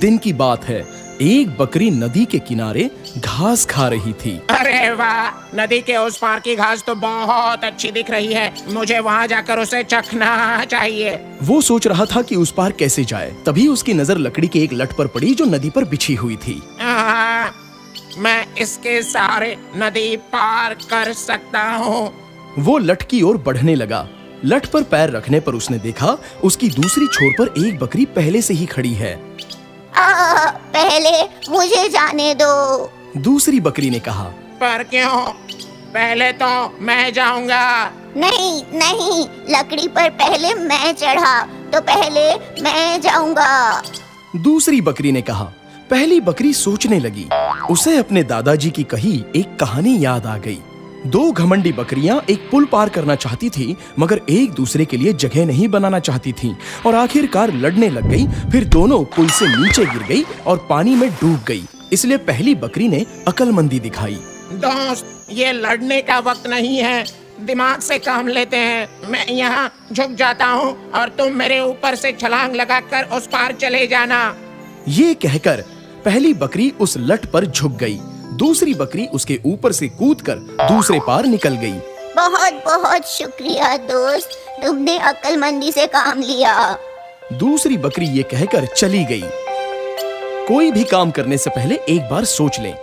दिन की बात है, एक बकरी नदी के किनारे घास खा रही थी। अरे वाह, नदी के उस पार की घास तो बहुत अच्छी दिख रही है। मुझे वहाँ जाकर उसे चखना चाहिए। वो सोच रहा था कि उस पार कैसे जाए। तभी उसकी नजर लकड़ी के एक लट पर पड़ी जो नदी पर बिछी हुई थी। मैं इसके सहारे नदी पार कर सकता हूँ। वो लट की ओर बढ़ने लगा। लट पर पैर रखने पर उसने देखा उसकी दूसरी छोर पर एक बकरी पहले से ही खड़ी है। पहले मुझे जाने दो। दूसरी बकरी ने कहा। पर क्यों? पहले तो मैं जाऊंगा। नहीं नहीं, लकड़ी पर पहले मैं चढ़ा तो पहले मैं जाऊंगा। दूसरी बकरी ने कहा। पहली बकरी सोचने लगी। उसे अपने दादाजी की कही एक कहानी याद आ गई। दो घमंडी बकरियां एक पुल पार करना चाहती थी, मगर एक दूसरे के लिए जगह नहीं बनाना चाहती थीं और आखिरकार लड़ने लग गई। फिर दोनों पुल से नीचे गिर गई और पानी में डूब गई। इसलिए पहली बकरी ने अक्लमंदी दिखाई। दोस्त, ये लड़ने का वक्त नहीं है, दिमाग से काम लेते हैं। मैं यहाँ झुक जाता हूँ और तुम मेरे ऊपर से छलांग लगाकर उस पार चले जाना। ये कहकर पहली बकरी उस लट पर झुक गई। दूसरी बकरी उसके ऊपर से कूदकर दूसरे पार निकल गई। बहुत बहुत शुक्रिया दोस्त, तुमने अक्लमंदी से काम लिया। दूसरी बकरी ये कहकर चली गई। कोई भी काम करने से पहले एक बार सोच लें।